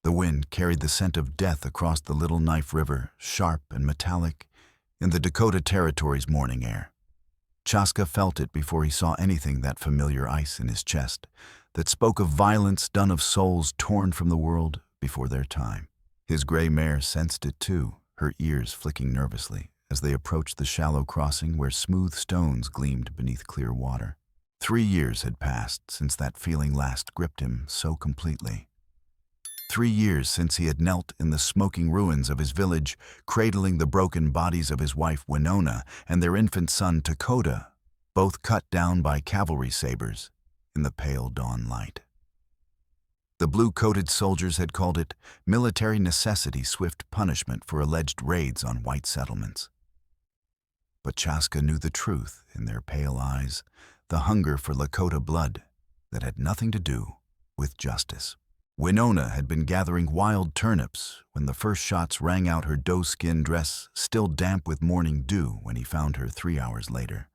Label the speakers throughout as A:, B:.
A: The wind carried the scent of death across the Little Knife River, sharp and metallic, in the Dakota Territory's morning air. Chaska felt it before he saw anything that familiar ice in his chest, that spoke of violence done of souls torn from the world before their time. His gray mare sensed it too, her ears flicking nervously as they approached the shallow crossing where smooth stones gleamed beneath clear water. 3 years had passed since that feeling last gripped him so completely. 3 years since he had knelt in the smoking ruins of his village, cradling the broken bodies of his wife Winona and their infant son Dakota, both cut down by cavalry sabers in the pale dawn light. The blue-coated soldiers had called it military necessity, swift punishment for alleged raids on white settlements. But Chaska knew the truth in their pale eyes, the hunger for Lakota blood that had nothing to do with justice. Winona had been gathering wild turnips when the first shots rang out, her doe-skin dress still damp with morning dew when he found her 3 hours later.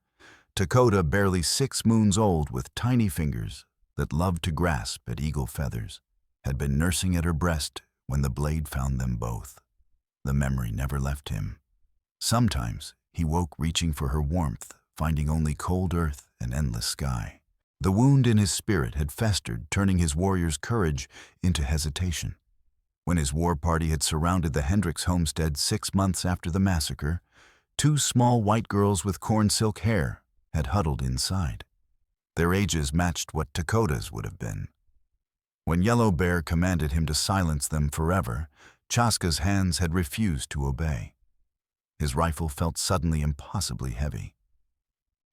A: Dakota, barely 6 moons old with tiny fingers that loved to grasp at eagle feathers, had been nursing at her breast when the blade found them both. The memory never left him. Sometimes he woke reaching for her warmth, finding only cold earth and endless sky. The wound in his spirit had festered, turning his warrior's courage into hesitation. When his war party had surrounded the Hendricks homestead 6 months after the massacre, 2 small white girls with corn silk hair had huddled inside. Their ages matched what Dakota's would have been. When Yellow Bear commanded him to silence them forever, Chaska's hands had refused to obey. His rifle felt suddenly impossibly heavy.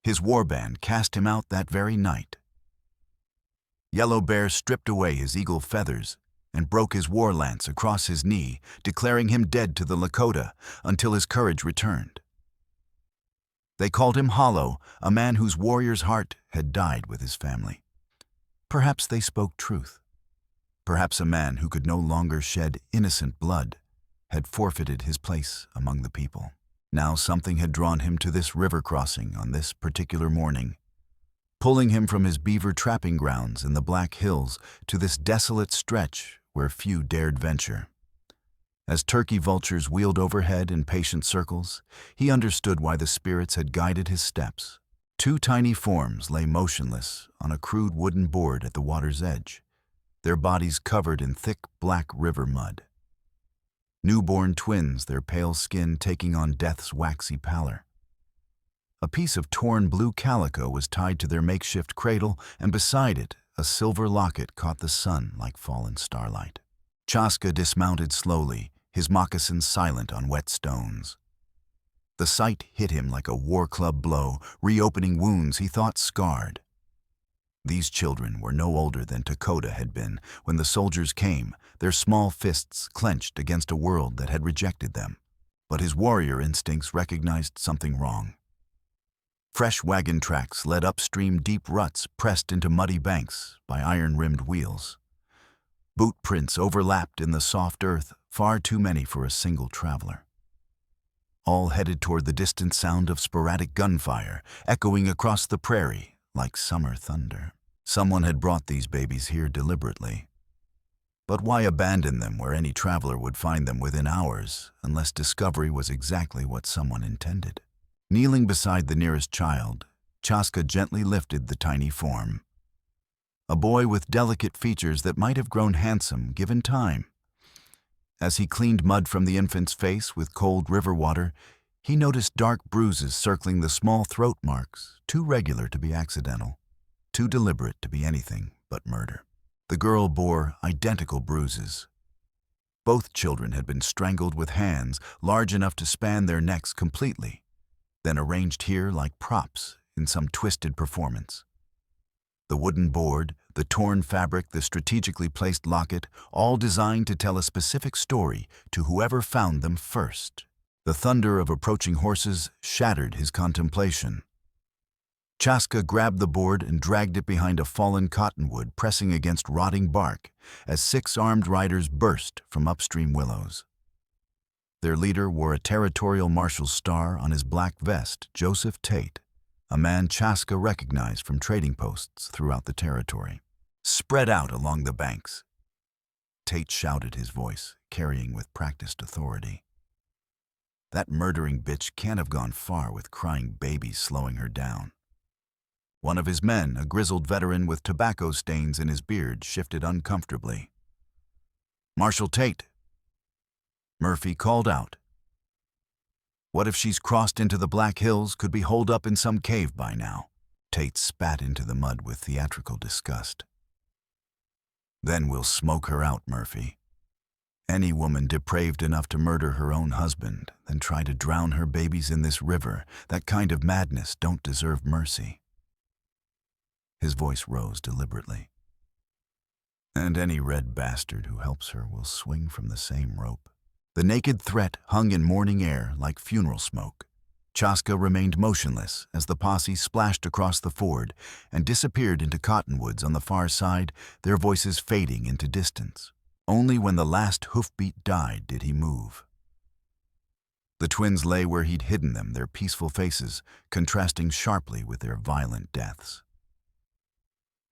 A: His warband cast him out that very night. Yellow Bear stripped away his eagle feathers and broke his war lance across his knee, declaring him dead to the Lakota until his courage returned. They called him Hollow, a man whose warrior's heart had died with his family. Perhaps they spoke truth. Perhaps a man who could no longer shed innocent blood had forfeited his place among the people. Now something had drawn him to this river crossing on this particular morning, pulling him from his beaver trapping grounds in the Black Hills to this desolate stretch where few dared venture. As turkey vultures wheeled overhead in patient circles, he understood why the spirits had guided his steps. 2 tiny forms lay motionless on a crude wooden board at the water's edge, their bodies covered in thick black river mud. Newborn twins, their pale skin taking on death's waxy pallor. A piece of torn blue calico was tied to their makeshift cradle, and beside it, a silver locket caught the sun like fallen starlight. Chaska dismounted slowly, his moccasins silent on wet stones. The sight hit him like a war club blow, reopening wounds he thought scarred. These children were no older than Dakota had been when the soldiers came, their small fists clenched against a world that had rejected them. But his warrior instincts recognized something wrong. Fresh wagon tracks led upstream, deep ruts pressed into muddy banks by iron-rimmed wheels. Boot prints overlapped in the soft earth, far too many for a single traveler. All headed toward the distant sound of sporadic gunfire, echoing across the prairie like summer thunder. Someone had brought these babies here deliberately. But why abandon them where any traveler would find them within hours, unless discovery was exactly what someone intended? Kneeling beside the nearest child, Chaska gently lifted the tiny form. A boy with delicate features that might have grown handsome given time. As he cleaned mud from the infant's face with cold river water, he noticed dark bruises circling the small throat marks, too regular to be accidental, too deliberate to be anything but murder. The girl bore identical bruises. Both children had been strangled with hands large enough to span their necks completely, then arranged here like props in some twisted performance. The wooden board, the torn fabric, the strategically placed locket, all designed to tell a specific story to whoever found them first. The thunder of approaching horses shattered his contemplation. Chaska grabbed the board and dragged it behind a fallen cottonwood pressing against rotting bark as 6 armed riders burst from upstream willows. Their leader wore a territorial marshal's star on his black vest, Joseph Tate, a man Chaska recognized from trading posts throughout the territory. Spread out along the banks, Tate shouted, his voice carrying with practiced authority. That murdering bitch can't have gone far with crying babies slowing her down. One of his men, a grizzled veteran with tobacco stains in his beard, shifted uncomfortably. "Marshal Tate," Murphy called out. "What if she's crossed into the Black Hills, could be holed up in some cave by now?" Tate spat into the mud with theatrical disgust. "Then we'll smoke her out, Murphy. Any woman depraved enough to murder her own husband, then try to drown her babies in this river, that kind of madness don't deserve mercy." His voice rose deliberately. "And any red bastard who helps her will swing from the same rope." The naked threat hung in morning air like funeral smoke. Chaska remained motionless as the posse splashed across the ford and disappeared into cottonwoods on the far side, their voices fading into distance. Only when the last hoofbeat died did he move. The twins lay where he'd hidden them, their peaceful faces contrasting sharply with their violent deaths.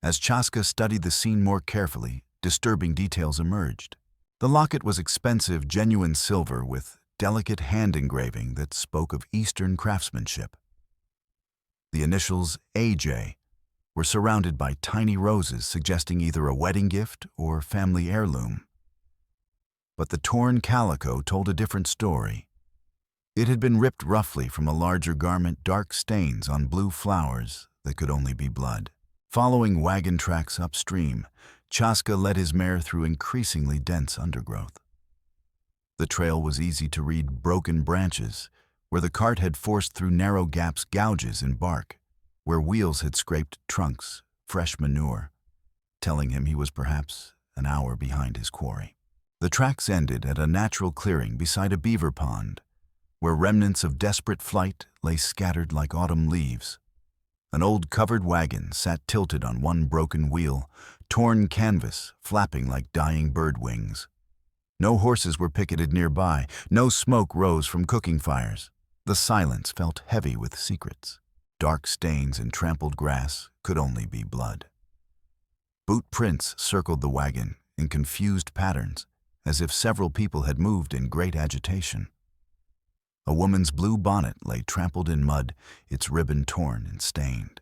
A: As Chaska studied the scene more carefully, disturbing details emerged. The locket was expensive, genuine silver with delicate hand engraving that spoke of Eastern craftsmanship. The initials AJ were surrounded by tiny roses suggesting either a wedding gift or family heirloom. But the torn calico told a different story. It had been ripped roughly from a larger garment, dark stains on blue flowers that could only be blood. Following wagon tracks upstream, Chaska led his mare through increasingly dense undergrowth. The trail was easy to read broken branches, where the cart had forced through narrow gaps, gouges in bark, where wheels had scraped trunks, fresh manure, telling him he was perhaps an hour behind his quarry. The tracks ended at a natural clearing beside a beaver pond, where remnants of desperate flight lay scattered like autumn leaves. An old covered wagon sat tilted on one broken wheel, torn canvas flapping like dying bird wings. No horses were picketed nearby, no smoke rose from cooking fires. The silence felt heavy with secrets. Dark stains and trampled grass could only be blood. Boot prints circled the wagon in confused patterns, as if several people had moved in great agitation. A woman's blue bonnet lay trampled in mud, its ribbon torn and stained.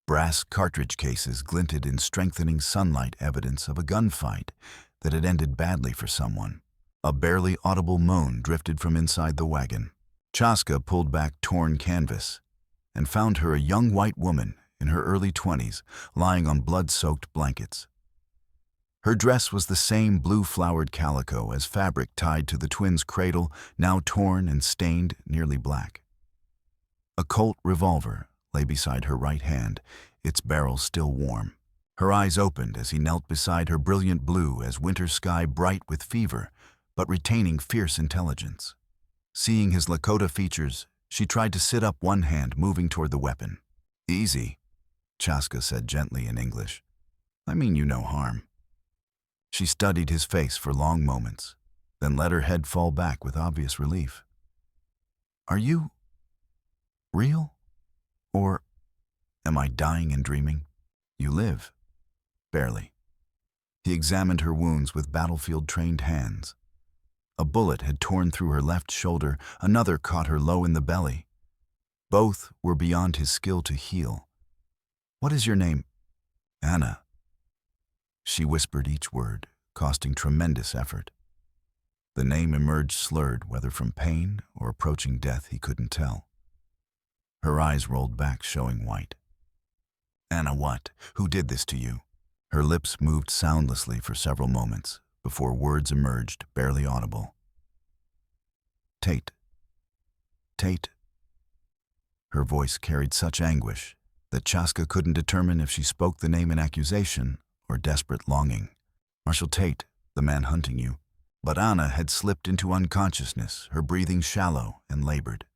A: Brass cartridge cases glinted in strengthening sunlight, evidence of a gunfight that had ended badly for someone. A barely audible moan drifted from inside the wagon. Chaska pulled back torn canvas and found her a young white woman in her early 20s, lying on blood-soaked blankets. Her dress was the same blue-flowered calico as fabric tied to the twins' cradle, now torn and stained nearly black. A Colt revolver lay beside her right hand, its barrel still warm. Her eyes opened as he knelt beside her, brilliant blue as winter sky, bright with fever, but retaining fierce intelligence. Seeing his Lakota features, she tried to sit up, one hand moving toward the weapon. "Easy," Chaska said gently in English. "I mean you no harm." She studied his face for long moments, then let her head fall back with obvious relief. "Are you real? Or am I dying and dreaming? You live." "Barely." He examined her wounds with battlefield-trained hands. A bullet had torn through her left shoulder, another caught her low in the belly. Both were beyond his skill to heal. "What is your name?" "Anna." She whispered each word, costing tremendous effort. The name emerged slurred, whether from pain or approaching death he couldn't tell. Her eyes rolled back, showing white. "Anna what? Who did this to you?" Her lips moved soundlessly for several moments before words emerged, barely audible. "Tate. Tate." Her voice carried such anguish that Chaska couldn't determine if she spoke the name in accusation or desperate longing. "Marshal Tate, the man hunting you." But Anna had slipped into unconsciousness, her breathing shallow and labored.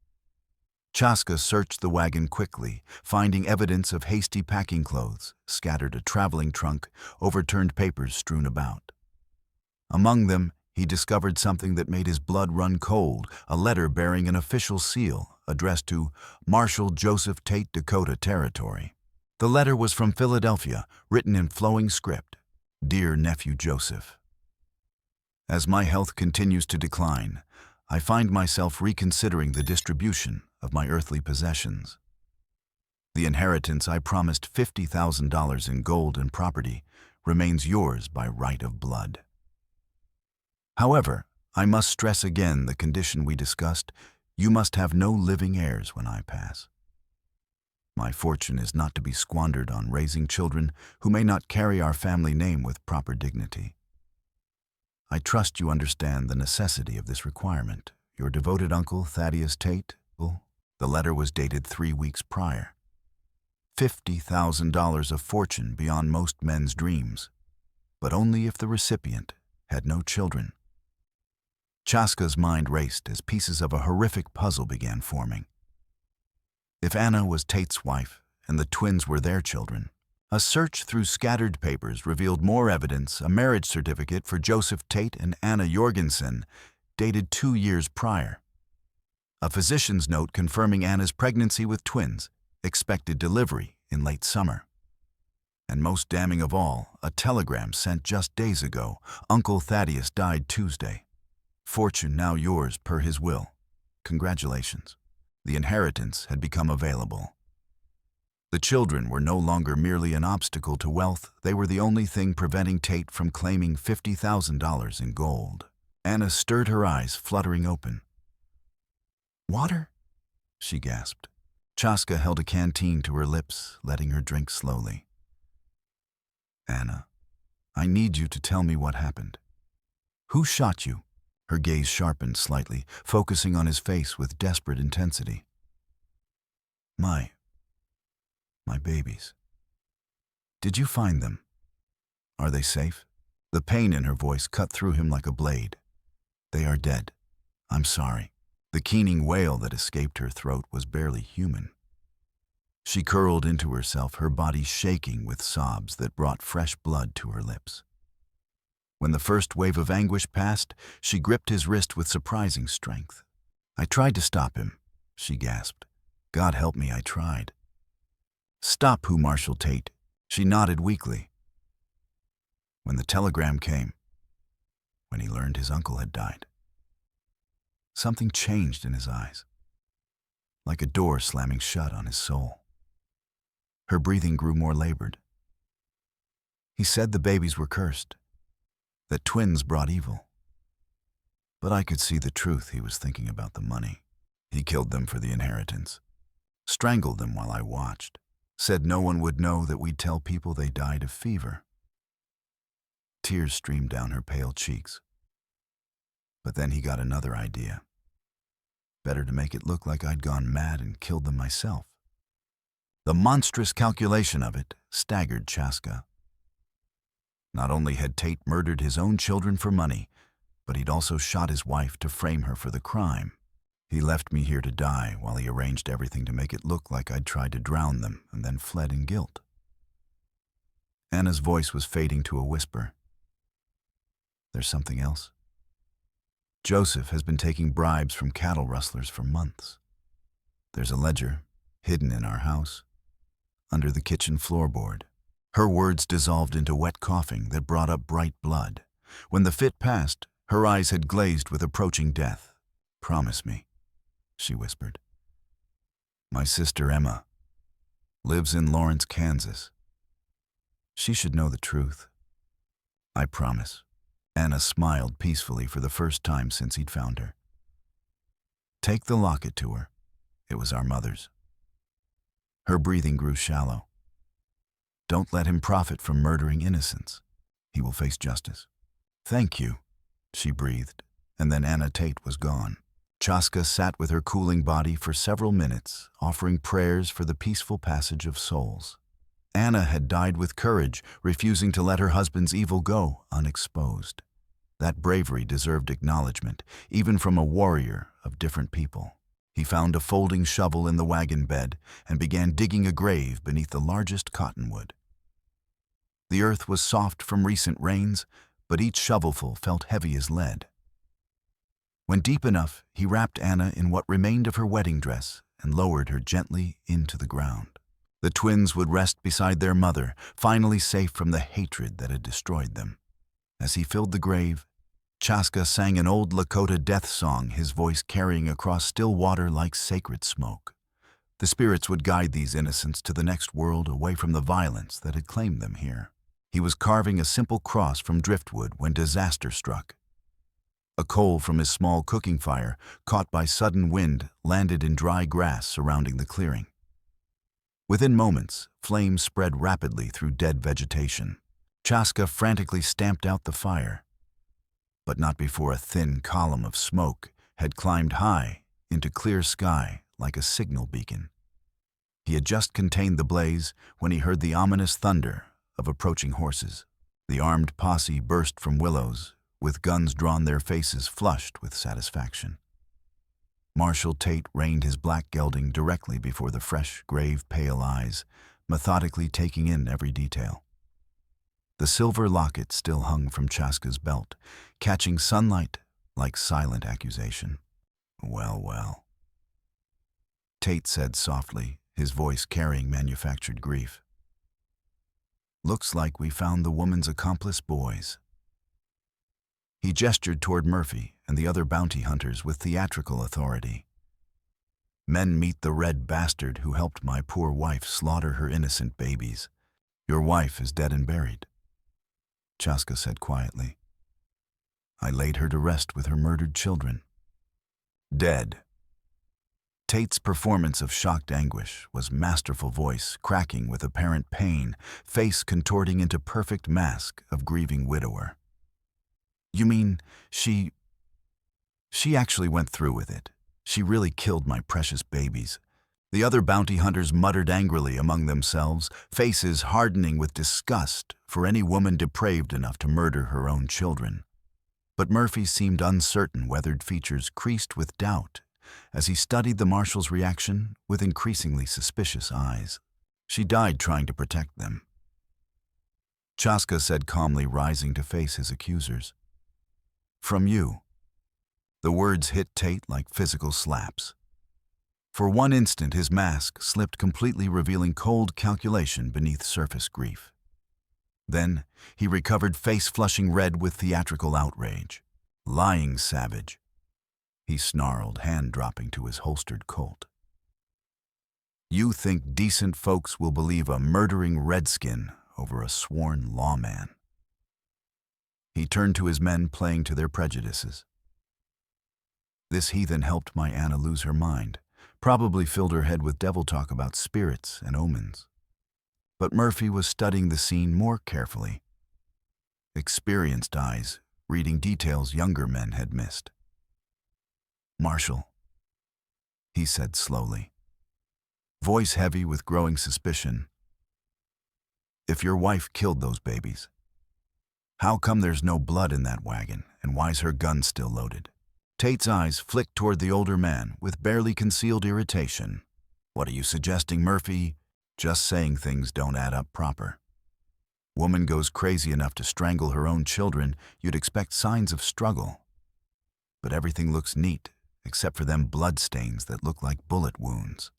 A: Chaska searched the wagon quickly, finding evidence of hasty packing clothes, scattered, a traveling trunk, overturned papers strewn about. Among them, he discovered something that made his blood run cold, a letter bearing an official seal addressed to Marshal Joseph Tate, Dakota Territory. The letter was from Philadelphia, written in flowing script. "Dear Nephew Joseph, As my health continues to decline, I find myself reconsidering the distribution of my earthly possessions. The inheritance I promised $50,000 in gold and property remains yours by right of blood. However, I must stress again the condition we discussed. You must have no living heirs when I pass. My fortune is not to be squandered on raising children who may not carry our family name with proper dignity. I trust you understand the necessity of this requirement. Your devoted uncle, Thaddeus Tate. The letter was dated 3 weeks prior. $50,000 of fortune beyond most men's dreams, but only if the recipient had no children. Chaska's mind raced as pieces of a horrific puzzle began forming. If Anna was Tate's wife and the twins were their children, a search through scattered papers revealed more evidence: a marriage certificate for Joseph Tate and Anna Jorgensen, dated 2 years prior. A physician's note confirming Anna's pregnancy with twins, expected delivery in late summer. And most damning of all, a telegram sent just days ago: Uncle Thaddeus died Tuesday. Fortune now yours per his will. Congratulations. The inheritance had become available. The children were no longer merely an obstacle to wealth, they were the only thing preventing Tate from claiming $50,000 in gold. Anna stirred, her eyes fluttering open. "Water?" she gasped. Chaska held a canteen to her lips, letting her drink slowly. "Anna, I need you to tell me what happened. Who shot you?" Her gaze sharpened slightly, focusing on his face with desperate intensity. My babies. Did you find them? Are they safe?" The pain in her voice cut through him like a blade. "They are dead. I'm sorry." The keening wail that escaped her throat was barely human. She curled into herself, her body shaking with sobs that brought fresh blood to her lips. When the first wave of anguish passed, she gripped his wrist with surprising strength. "I tried to stop him," she gasped. "God help me, I tried." "Stop who, Marshal Tate?" She nodded weakly. "When the telegram came, when he learned his uncle had died." Something changed in his eyes, like a door slamming shut on his soul. Her breathing grew more labored. "He said the babies were cursed, that twins brought evil." But I could see the truth. He was thinking about the money. He killed them for the inheritance, strangled them while I watched, said no one would know, that we'd tell people they died of fever. Tears streamed down her pale cheeks. But then he got another idea. Better to make it look like I'd gone mad and killed them myself. The monstrous calculation of it staggered Chaska. Not only had Tate murdered his own children for money, but he'd also shot his wife to frame her for the crime. He left me here to die while he arranged everything to make it look like I'd tried to drown them and then fled in guilt. Anna's voice was fading to a whisper. "There's something else. Joseph has been taking bribes from cattle rustlers for months. There's a ledger hidden in our house, under the kitchen floorboard." Her words dissolved into wet coughing that brought up bright blood. When the fit passed, her eyes had glazed with approaching death. "Promise me," she whispered. "My sister Emma lives in Lawrence, Kansas. She should know the truth. I promise." Anna smiled peacefully for the first time since he'd found her. "Take the locket to her. It was our mother's." Her breathing grew shallow. "Don't let him profit from murdering innocents. He will face justice." "Thank you," she breathed, and then Anna Tate was gone. Chaska sat with her cooling body for several minutes, offering prayers for the peaceful passage of souls. Anna had died with courage, refusing to let her husband's evil go unexposed. That bravery deserved acknowledgement, even from a warrior of different people. He found a folding shovel in the wagon bed and began digging a grave beneath the largest cottonwood. The earth was soft from recent rains, but each shovelful felt heavy as lead. When deep enough, he wrapped Anna in what remained of her wedding dress and lowered her gently into the ground. The twins would rest beside their mother, finally safe from the hatred that had destroyed them. As he filled the grave, Chaska sang an old Lakota death song, his voice carrying across still water like sacred smoke. The spirits would guide these innocents to the next world, away from the violence that had claimed them here. He was carving a simple cross from driftwood when disaster struck. A coal from his small cooking fire, caught by sudden wind, landed in dry grass surrounding the clearing. Within moments, flames spread rapidly through dead vegetation. Chaska frantically stamped out the fire, but not before a thin column of smoke had climbed high into clear sky like a signal beacon. He had just contained the blaze when he heard the ominous thunder of approaching horses. The armed posse burst from willows, with guns drawn, their faces flushed with satisfaction. Marshal Tate reined his black gelding directly before the fresh, grave, pale eyes, methodically taking in every detail. The silver locket still hung from Chaska's belt, catching sunlight like silent accusation. "Well, well," Tate said softly, his voice carrying manufactured grief. "Looks like we found the woman's accomplice boys." He gestured toward Murphy and the other bounty hunters with theatrical authority. "Men, meet the red bastard who helped my poor wife slaughter her innocent babies. Your wife is dead and buried," Chaska said quietly. "I laid her to rest with her murdered children." "Dead." Tate's performance of shocked anguish was masterful, voice cracking with apparent pain, face contorting into perfect mask of grieving widower. "You mean she actually went through with it? She really killed my precious babies?" The other bounty hunters muttered angrily among themselves, faces hardening with disgust for any woman depraved enough to murder her own children. But Murphy seemed uncertain, weathered features creased with doubt as he studied the marshal's reaction with increasingly suspicious eyes. "She died trying to protect them," Chaska said calmly, rising to face his accusers. "From you." The words hit Tate like physical slaps. For one instant, his mask slipped completely, revealing cold calculation beneath surface grief. Then he recovered, face flushing red with theatrical outrage. "Lying savage," he snarled, hand dropping to his holstered Colt. "You think decent folks will believe a murdering redskin over a sworn lawman?" He turned to his men, playing to their prejudices. "This heathen helped my Anna lose her mind, probably filled her head with devil talk about spirits and omens." But Murphy was studying the scene more carefully, experienced eyes reading details younger men had missed. "Marshal," he said slowly, voice heavy with growing suspicion, "if your wife killed those babies, how come there's no blood in that wagon, and why's her gun still loaded?" Tate's eyes flicked toward the older man with barely concealed irritation. "What are you suggesting, Murphy? Just saying things don't add up proper. Woman goes crazy enough to strangle her own children, you'd expect signs of struggle. But everything looks neat, except for them blood stains that look like bullet wounds."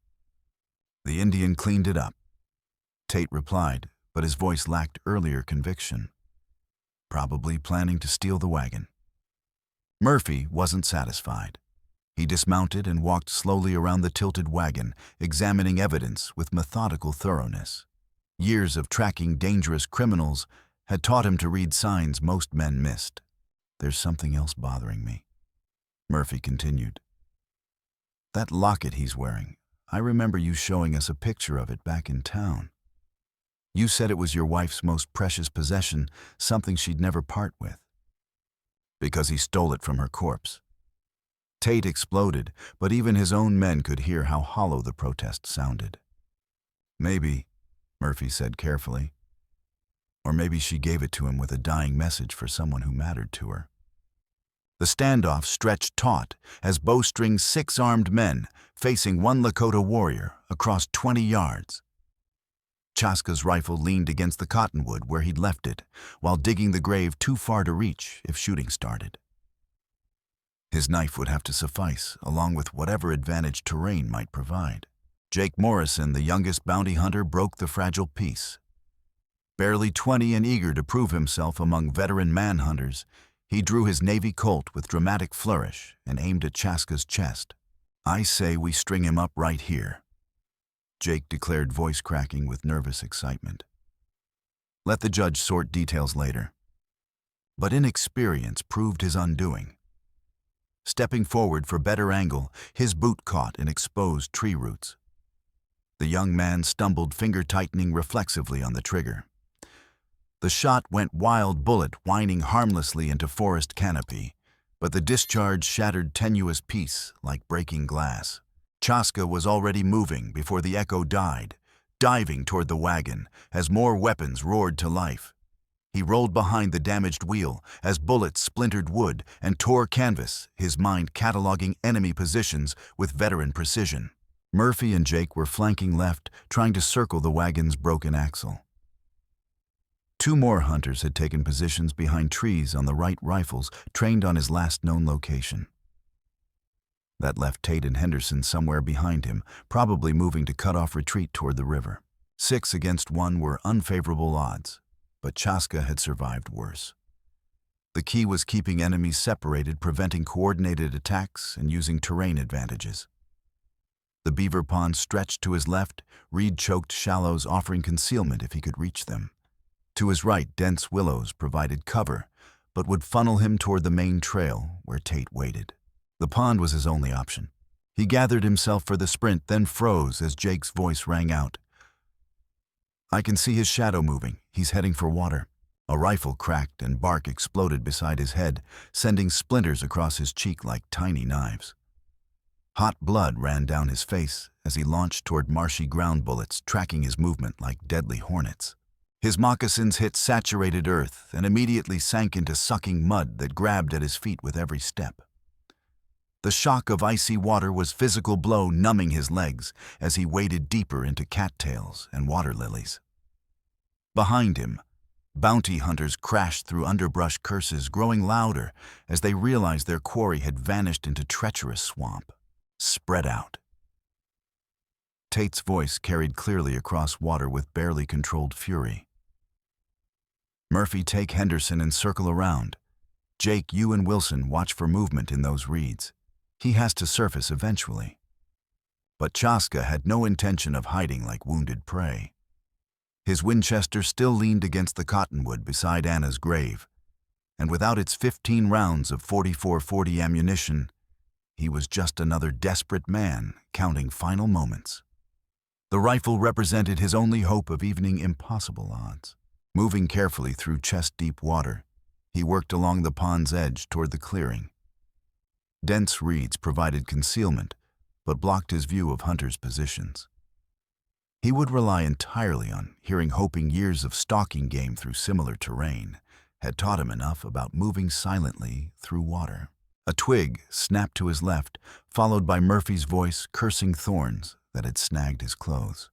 A: "The Indian cleaned it up," Tate replied, but his voice lacked earlier conviction. "Probably planning to steal the wagon." Murphy wasn't satisfied. He dismounted and walked slowly around the tilted wagon, examining evidence with methodical thoroughness. Years of tracking dangerous criminals had taught him to read signs most men missed. "There's something else bothering me," Murphy continued. "That locket he's wearing, I remember you showing us a picture of it back in town. You said it was your wife's most precious possession, something she'd never part with." "Because he stole it from her corpse." Tate exploded, but even his own men could hear how hollow the protest sounded. "Maybe," Murphy said carefully, "or maybe she gave it to him with a dying message for someone who mattered to her." The standoff stretched taut as bowstring 6 armed men facing one Lakota warrior across 20 yards. Chaska's rifle leaned against the cottonwood where he'd left it, while digging the grave too far to reach if shooting started. His knife would have to suffice, along with whatever advantage terrain might provide. Jake Morrison, the youngest bounty hunter, broke the fragile peace. Barely 20 and eager to prove himself among veteran manhunters, He drew his Navy Colt with dramatic flourish and aimed at Chaska's chest. "I say we string him up right here," Jake declared, voice cracking with nervous excitement. Let the judge sort details later. But inexperience proved his undoing. Stepping forward for better angle, his boot caught in exposed tree roots. The young man stumbled, finger tightening reflexively on the trigger. The shot went wild bullet whining harmlessly into forest canopy, but the discharge shattered tenuous piece like breaking glass. Chaska was already moving before the echo died, diving toward the wagon as more weapons roared to life. He rolled behind the damaged wheel as bullets splintered wood and tore canvas, his mind cataloging enemy positions with veteran precision. Murphy and Jake were flanking left, trying to circle the wagon's broken axle. Two more hunters had taken positions behind trees on the right, rifles trained on his last known location. That left Tate and Henderson somewhere behind him, probably moving to cut off retreat toward the river. 6 against 1 were unfavorable odds, but Chaska had survived worse. The key was keeping enemies separated, preventing coordinated attacks, and using terrain advantages. The beaver pond stretched to his left, reed-choked shallows offering concealment if he could reach them. To his right, dense willows provided cover, but would funnel him toward the main trail where Tate waited. The pond was his only option. He gathered himself for the sprint, then froze as Jake's voice rang out. "I can see his shadow moving. He's heading for water." A rifle cracked and bark exploded beside his head, sending splinters across his cheek like tiny knives. Hot blood ran down his face as he launched toward marshy ground bullets, tracking his movement like deadly hornets. His moccasins hit saturated earth and immediately sank into sucking mud that grabbed at his feet with every step. The shock of icy water was physical blow, numbing his legs as he waded deeper into cattails and water lilies. Behind him, bounty hunters crashed through underbrush, curses growing louder as they realized their quarry had vanished into treacherous swamp. "Spread out." Tate's voice carried clearly across water with barely controlled fury. "Murphy, take Henderson and circle around. Jake, you and Wilson watch for movement in those reeds. He has to surface eventually." But Chaska had no intention of hiding like wounded prey. His Winchester still leaned against the cottonwood beside Anna's grave, and without its 15 rounds of .44-40 ammunition, he was just another desperate man counting final moments. The rifle represented his only hope of evening impossible odds. Moving carefully through chest-deep water, he worked along the pond's edge toward the clearing. Dense reeds provided concealment, but blocked his view of hunters' positions. He would rely entirely on hearing, hoping years of stalking game through similar terrain had taught him enough about moving silently through water. A twig snapped to his left, followed by Murphy's voice cursing thorns that had snagged his clothes.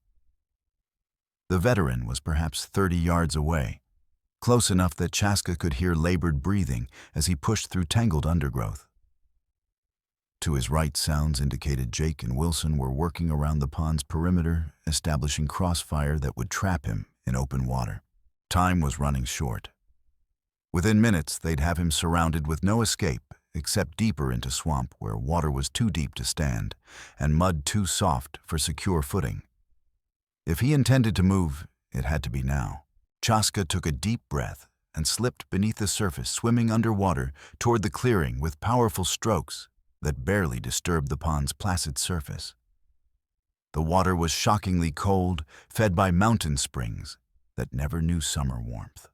A: The veteran was perhaps 30 yards away, close enough that Chaska could hear labored breathing as he pushed through tangled undergrowth. To his right, sounds indicated Jake and Wilson were working around the pond's perimeter, establishing crossfire that would trap him in open water. Time was running short. Within minutes, they'd have him surrounded with no escape except deeper into swamp where water was too deep to stand and mud too soft for secure footing. If he intended to move, it had to be now. Chaska took a deep breath and slipped beneath the surface, swimming underwater toward the clearing with powerful strokes that barely disturbed the pond's placid surface. The water was shockingly cold, fed by mountain springs that never knew summer warmth.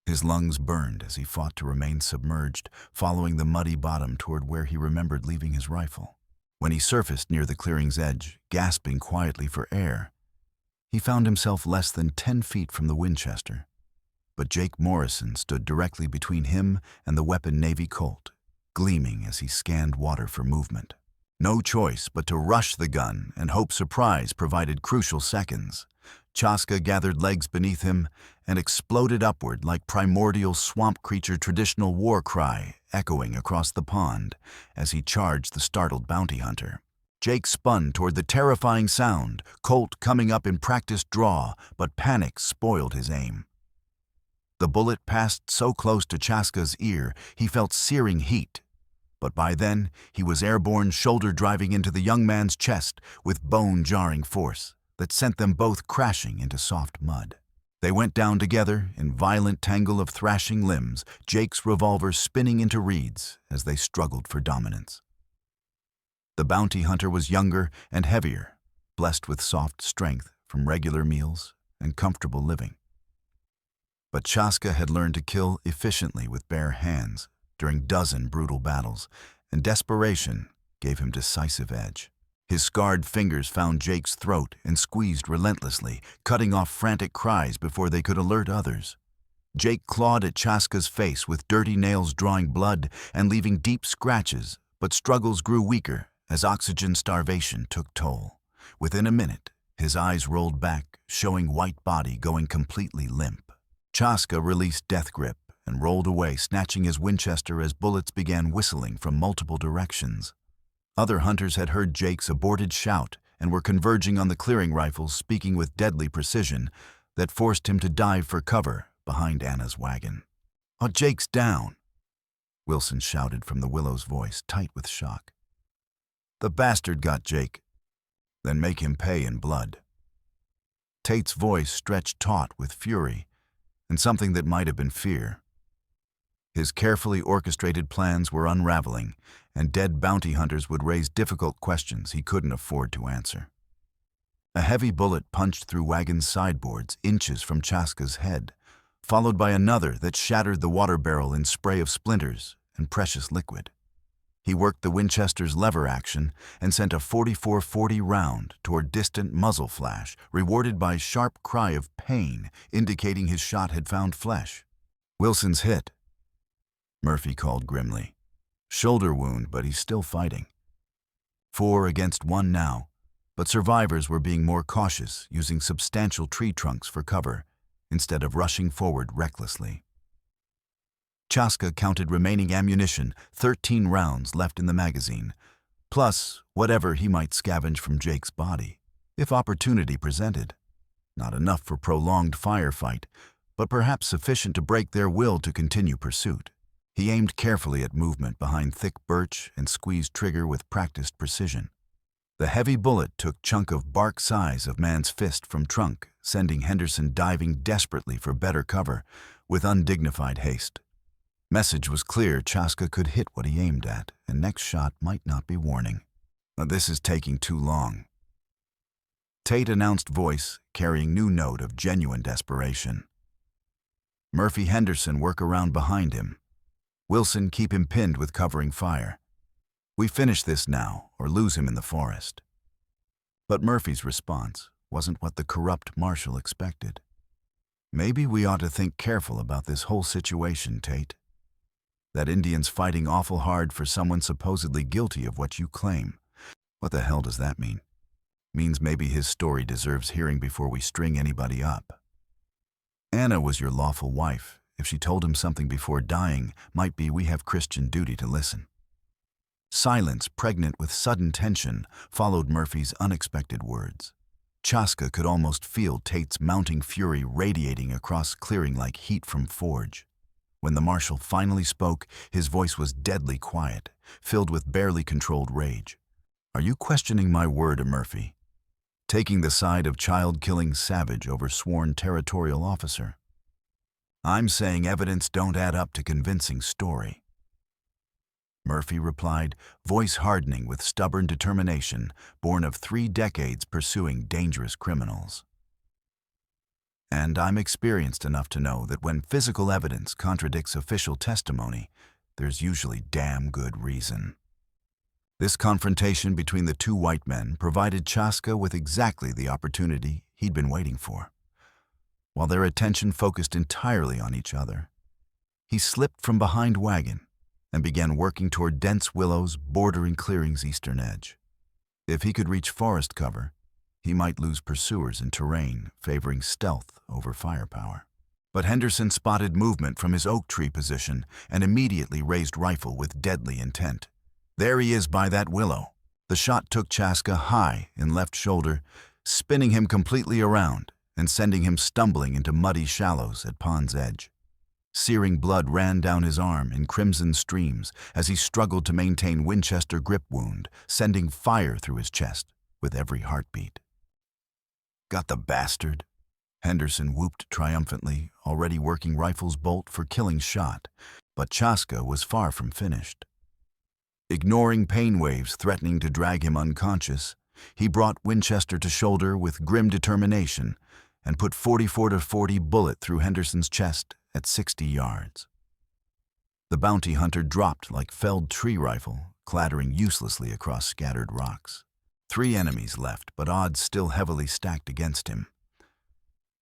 A: His lungs burned as he fought to remain submerged, following the muddy bottom toward where he remembered leaving his rifle. When he surfaced near the clearing's edge, gasping quietly for air, he found himself less than 10 feet from the Winchester. But Jake Morrison stood directly between him and the weapon Navy Colt, gleaming as he scanned water for movement. No choice but to rush the gun and hope surprise provided crucial seconds. Chaska gathered legs beneath him and exploded upward like primordial swamp creature traditional war cry echoing across the pond as he charged the startled bounty hunter. Jake spun toward the terrifying sound, Colt coming up in practiced draw, but panic spoiled his aim. The bullet passed so close to Chaska's ear he felt searing heat, but by then he was airborne, shoulder driving into the young man's chest with bone-jarring force that sent them both crashing into soft mud. They went down together in violent tangle of thrashing limbs, Jake's revolver spinning into reeds as they struggled for dominance. The bounty hunter was younger and heavier, blessed with soft strength from regular meals and comfortable living. But Chaska had learned to kill efficiently with bare hands during dozen brutal battles, and desperation gave him decisive edge. His scarred fingers found Jake's throat and squeezed relentlessly, cutting off frantic cries before they could alert others. Jake clawed at Chaska's face with dirty nails drawing blood and leaving deep scratches, but struggles grew weaker as oxygen starvation took toll. Within a minute, his eyes rolled back, showing white body going completely limp. Chaska released death grip and rolled away, snatching his Winchester as bullets began whistling from multiple directions. Other hunters had heard Jake's aborted shout and were converging on the clearing rifles, speaking with deadly precision that forced him to dive for cover behind Anna's wagon. "Oh, Jake's down," Wilson shouted from the Willow's voice, tight with shock. "The bastard got Jake. Then make him pay in blood." Tate's voice stretched taut with fury and something that might have been fear. His carefully orchestrated plans were unraveling, and dead bounty hunters would raise difficult questions he couldn't afford to answer. A heavy bullet punched through wagon's sideboards inches from Chaska's head, followed by another that shattered the water barrel in spray of splinters and precious liquid. He worked the Winchester's lever action and sent a 44-40 round toward distant muzzle flash, rewarded by a sharp cry of pain, indicating his shot had found flesh. "Wilson's hit," Murphy called grimly. "Shoulder wound, but he's still fighting." 4 against 1 now, but survivors were being more cautious, using substantial tree trunks for cover instead of rushing forward recklessly. Chaska counted remaining ammunition, 13 rounds left in the magazine, plus whatever he might scavenge from Jake's body, if opportunity presented. Not enough for prolonged firefight, but perhaps sufficient to break their will to continue pursuit. He aimed carefully at movement behind thick birch and squeezed trigger with practiced precision. The heavy bullet took chunk of bark size of man's fist from trunk, sending Henderson diving desperately for better cover with undignified haste. Message was clear: Chaska could hit what he aimed at, and next shot might not be warning. "This is taking too long." Tate announced, voice carrying new note of genuine desperation. "Murphy, Henderson work around behind him. Wilson, keep him pinned with covering fire. We finish this now or lose him in the forest." But Murphy's response wasn't what the corrupt marshal expected. "Maybe we ought to think careful about this whole situation, Tate. That Indian's fighting awful hard for someone supposedly guilty of what you claim. What the hell does that mean? Means maybe his story deserves hearing before we string anybody up. Anna was your lawful wife. If she told him something before dying, might be we have Christian duty to listen." Silence, pregnant with sudden tension, followed Murphy's unexpected words. Chaska could almost feel Tate's mounting fury radiating across clearing like heat from forge. When the marshal finally spoke, his voice was deadly quiet, filled with barely controlled rage. "Are you questioning my word, Murphy? Taking the side of child-killing savage over sworn territorial officer? I'm saying evidence don't add up to convincing story." Murphy replied, voice hardening with stubborn determination, born of 3 decades pursuing dangerous criminals. "And I'm experienced enough to know that when physical evidence contradicts official testimony, there's usually damn good reason." This confrontation between the 2 white men provided Chaska with exactly the opportunity he'd been waiting for. While their attention focused entirely on each other, he slipped from behind wagon and began working toward dense willows bordering clearing's eastern edge. If he could reach forest cover, he might lose pursuers in terrain favoring stealth over firepower. But Henderson spotted movement from his oak tree position and immediately raised rifle with deadly intent. "There he is by that willow." The shot took Chaska high in left shoulder, spinning him completely around and sending him stumbling into muddy shallows at pond's edge. Searing blood ran down his arm in crimson streams as he struggled to maintain Winchester grip wound, sending fire through his chest with every heartbeat. "Got the bastard!" Henderson whooped triumphantly, already working rifle's bolt for killing shot, but Chaska was far from finished. Ignoring pain waves threatening to drag him unconscious, he brought Winchester to shoulder with grim determination and put 44-40 bullet through Henderson's chest at 60 yards. The bounty hunter dropped like felled tree rifle, clattering uselessly across scattered rocks. 3 enemies left, but odds still heavily stacked against him.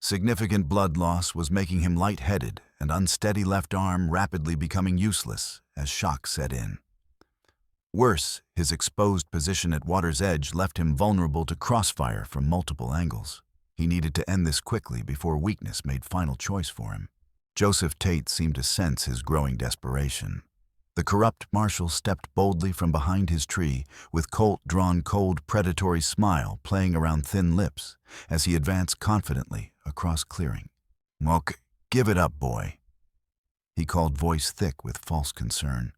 A: Significant blood loss was making him lightheaded, and unsteady left arm rapidly becoming useless as shock set in. Worse, his exposed position at water's edge left him vulnerable to crossfire from multiple angles. He needed to end this quickly before weakness made final choice for him. Joseph Tate seemed to sense his growing desperation. The corrupt marshal stepped boldly from behind his tree, with Colt-drawn cold predatory smile playing around thin lips as he advanced confidently across clearing. "Moke, give it up, boy," he called, voice thick with false concern.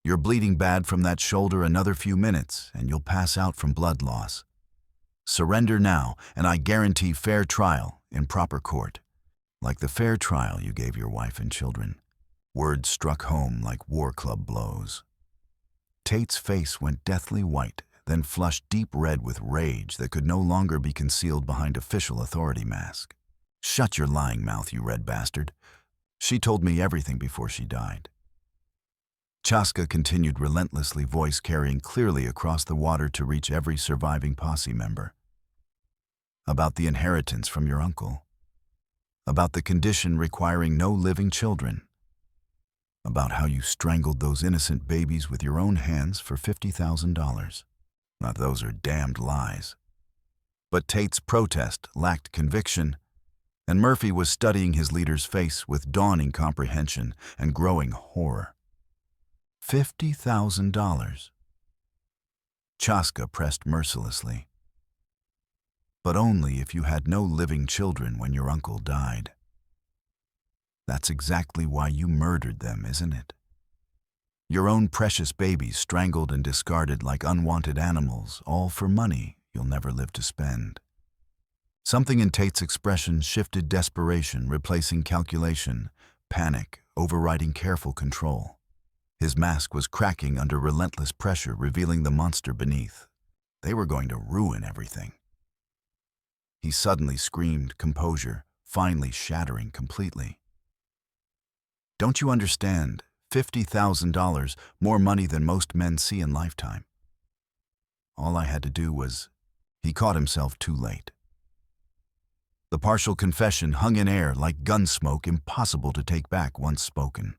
A: "You're bleeding bad from that shoulder another few minutes, and you'll pass out from blood loss. Surrender now, and I guarantee fair trial in proper court, like the fair trial you gave your wife and children." Words struck home like war club blows. Tate's face went deathly white, then flushed deep red with rage that could no longer be concealed behind official authority mask. "Shut your lying mouth, you red bastard. She told me everything before she died." Chaska continued relentlessly, voice carrying clearly across the water to reach every surviving posse member. "About the inheritance from your uncle. About the condition requiring no living children. About how you strangled those innocent babies with your own hands for $50,000. Now those are damned lies." But Tate's protest lacked conviction, and Murphy was studying his leader's face with dawning comprehension and growing horror. $50,000. Chaska pressed mercilessly. "But only if you had no living children when your uncle died. That's exactly why you murdered them, isn't it? Your own precious babies strangled and discarded like unwanted animals, all for money you'll never live to spend." Something in Tate's expression shifted, desperation replacing calculation, panic overriding careful control. His mask was cracking under relentless pressure, revealing the monster beneath. They were going to ruin everything. He suddenly screamed, composure finally shattering completely. "Don't you understand? $50,000, more money than most men see in lifetime. All I had to do was..." He caught himself too late. The partial confession hung in air like gun smoke, impossible to take back once spoken.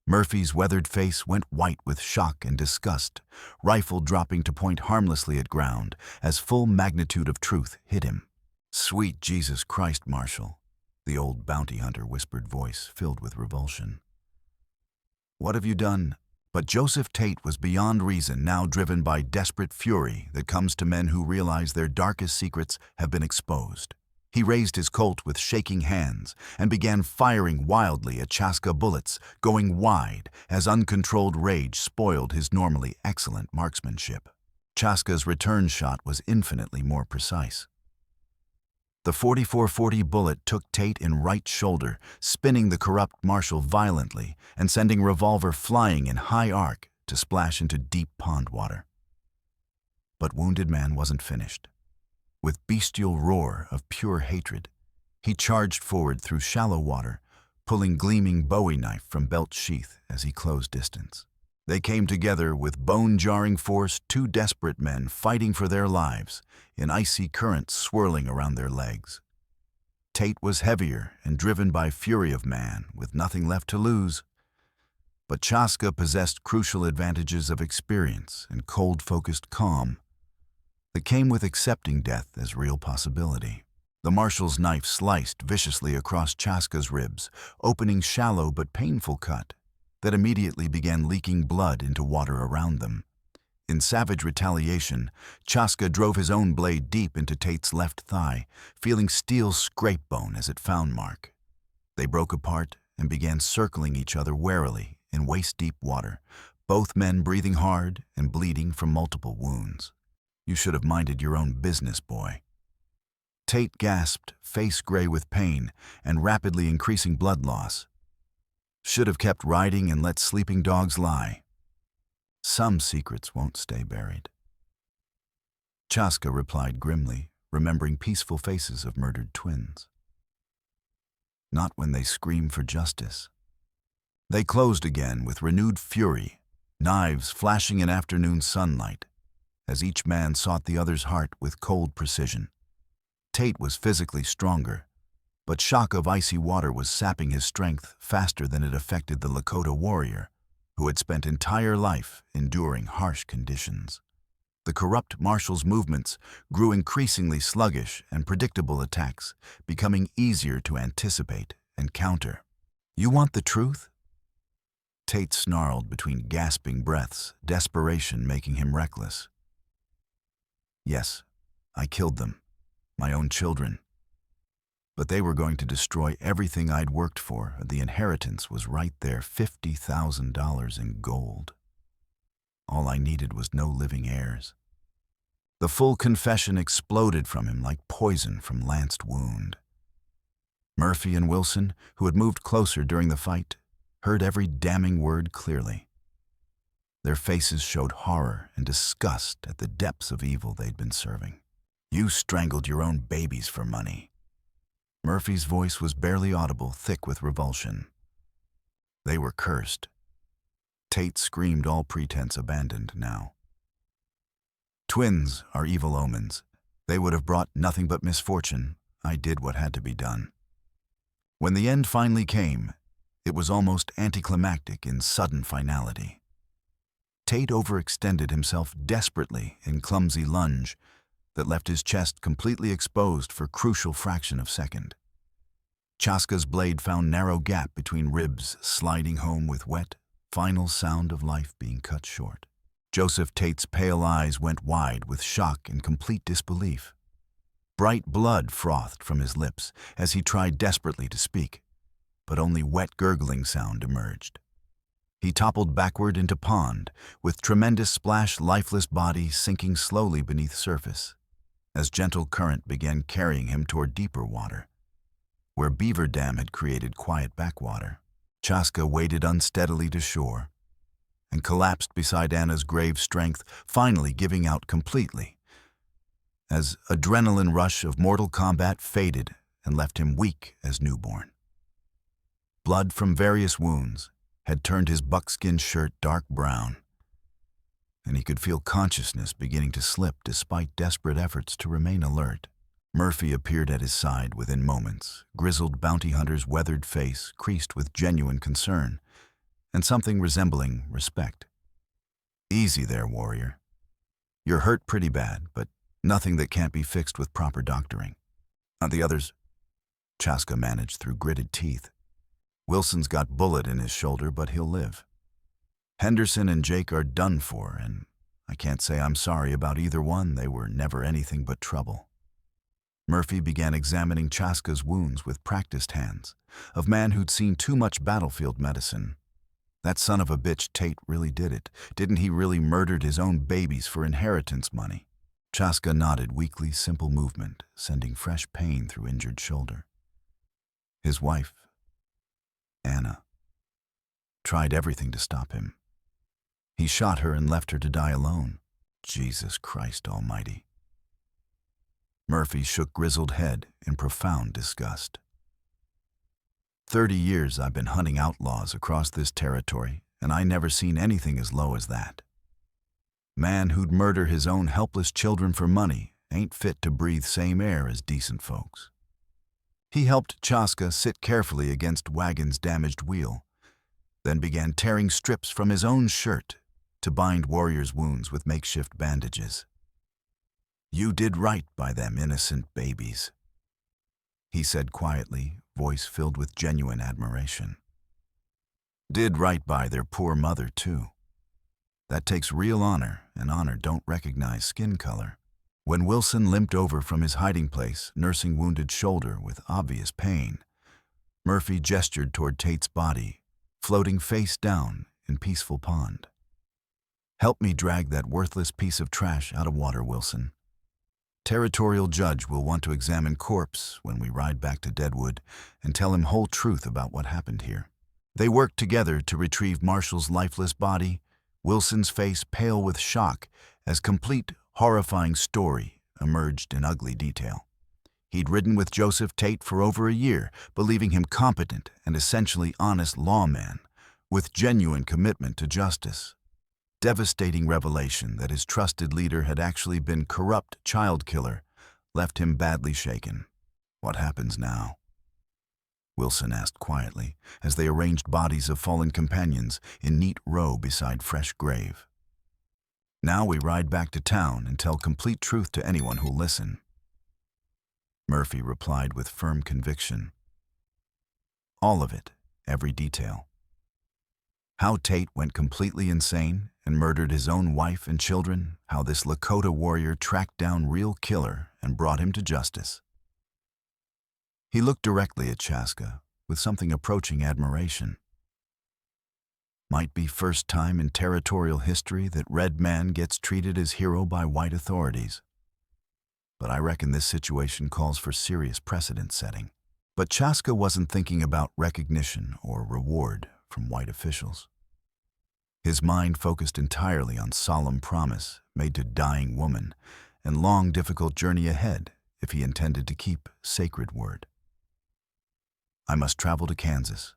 A: Murphy's weathered face went white with shock and disgust, rifle dropping to point harmlessly at ground as full magnitude of truth hit him. "Sweet Jesus Christ, Marshal," the old bounty hunter whispered, voice filled with revulsion. "What have you done?" But Joseph Tate was beyond reason, now driven by desperate fury that comes to men who realize their darkest secrets have been exposed. He raised his Colt with shaking hands and began firing wildly at Chaska, bullets going wide as uncontrolled rage spoiled his normally excellent marksmanship. Chaska's return shot was infinitely more precise. The 44-40 bullet took Tate in right shoulder, spinning the corrupt marshal violently and sending revolver flying in high arc to splash into deep pond water. But wounded man wasn't finished. With bestial roar of pure hatred, he charged forward through shallow water, pulling gleaming Bowie knife from belt sheath as he closed distance. They came together with bone-jarring force, 2 desperate men fighting for their lives in icy currents swirling around their legs. Tate was heavier and driven by fury of man, with nothing left to lose. But Chaska possessed crucial advantages of experience and cold-focused calm that came with accepting death as real possibility. The marshal's knife sliced viciously across Chaska's ribs, opening shallow but painful cut that immediately began leaking blood into water around them. In savage retaliation, Chaska drove his own blade deep into Tate's left thigh, feeling steel scrape bone as it found mark. They broke apart and began circling each other warily in waist-deep water, both men breathing hard and bleeding from multiple wounds. "You should have minded your own business, boy." Tate gasped, face gray with pain and rapidly increasing blood loss. "Should have kept riding and let sleeping dogs lie. Some secrets won't stay buried." Chaska replied grimly, remembering peaceful faces of murdered twins. "Not when they scream for justice." They closed again with renewed fury, knives flashing in afternoon sunlight, as each man sought the other's heart with cold precision. Tate was physically stronger, but shock of icy water was sapping his strength faster than it affected the Lakota warrior, who had spent entire life enduring harsh conditions. The corrupt marshal's movements grew increasingly sluggish and predictable attacks, becoming easier to anticipate and counter. "You want the truth?" Tate snarled between gasping breaths, desperation making him reckless. "Yes, I killed them, my own children. But they were going to destroy everything I'd worked for. The inheritance was right there, $50,000 in gold. All I needed was no living heirs." The full confession exploded from him like poison from lanced wound. Murphy and Wilson, who had moved closer during the fight, heard every damning word clearly. Their faces showed horror and disgust at the depths of evil they'd been serving. "You strangled your own babies for money." Murphy's voice was barely audible, thick with revulsion. They were cursed. Tate screamed, all pretense abandoned now. "Twins are evil omens. They would have brought nothing but misfortune. I did what had to be done." When the end finally came, it was almost anticlimactic in sudden finality. Tate overextended himself desperately in clumsy lunge that left his chest completely exposed for a crucial fraction of a second. Chaska's blade found narrow gap between ribs, sliding home with wet, final sound of life being cut short. Joseph Tate's pale eyes went wide with shock and complete disbelief. Bright blood frothed from his lips as he tried desperately to speak, but only wet gurgling sound emerged. He toppled backward into pond, with tremendous splash, lifeless body sinking slowly beneath surface, as gentle current began carrying him toward deeper water, where Beaver Dam had created quiet backwater. Chaska waded unsteadily to shore and collapsed beside Anna's grave strength, finally giving out completely, as adrenaline rush of mortal combat faded and left him weak as newborn. Blood from various wounds had turned his buckskin shirt dark brown, and he could feel consciousness beginning to slip despite desperate efforts to remain alert. Murphy appeared at his side within moments, grizzled bounty hunter's weathered face creased with genuine concern and something resembling respect. "Easy there, warrior. You're hurt pretty bad, but nothing that can't be fixed with proper doctoring." The others, Chaska managed through gritted teeth. "Wilson's got bullet in his shoulder, but he'll live. Henderson and Jake are done for, and I can't say I'm sorry about either one. They were never anything but trouble." Murphy began examining Chaska's wounds with practiced hands, of man who'd seen too much battlefield medicine. That son of a bitch Tate really did it. Didn't he really murdered his own babies for inheritance money? Chaska nodded, weakly simple movement, sending fresh pain through injured shoulder. His wife, Anna, tried everything to stop him. He shot her and left her to die alone. Jesus Christ Almighty. Murphy shook grizzled head in profound disgust. 30 years I've been hunting outlaws across this territory, and I never seen anything as low as that. Man who'd murder his own helpless children for money ain't fit to breathe same air as decent folks. He helped Chaska sit carefully against wagon's damaged wheel, then began tearing strips from his own shirt to bind warrior's wounds with makeshift bandages. "You did right by them innocent babies," he said quietly, voice filled with genuine admiration. "Did right by their poor mother, too. That takes real honor, and honor don't recognize skin color." When Wilson limped over from his hiding place, nursing wounded shoulder with obvious pain, Murphy gestured toward Tate's body, floating face down in peaceful pond. Help me drag that worthless piece of trash out of water, Wilson. Territorial judge will want to examine corpse when we ride back to Deadwood and tell him whole truth about what happened here. They worked together to retrieve Marshall's lifeless body, Wilson's face pale with shock as complete, horrifying story emerged in ugly detail. He'd ridden with Joseph Tate for over a year, believing him competent and essentially honest lawman, with genuine commitment to justice. Devastating revelation that his trusted leader had actually been corrupt child killer left him badly shaken. What happens now? Wilson asked quietly as they arranged bodies of fallen companions in neat row beside fresh grave. Now we ride back to town and tell complete truth to anyone who'll listen. Murphy replied with firm conviction. All of it, every detail. How Tate went completely insane and murdered his own wife and children, how this Lakota warrior tracked down real killer and brought him to justice. He looked directly at Chaska with something approaching admiration. Might be first time in territorial history that red man gets treated as hero by white authorities. But I reckon this situation calls for serious precedent setting. But Chaska wasn't thinking about recognition or reward from white officials. His mind focused entirely on solemn promise made to dying woman and long, difficult journey ahead if he intended to keep sacred word. I must travel to Kansas,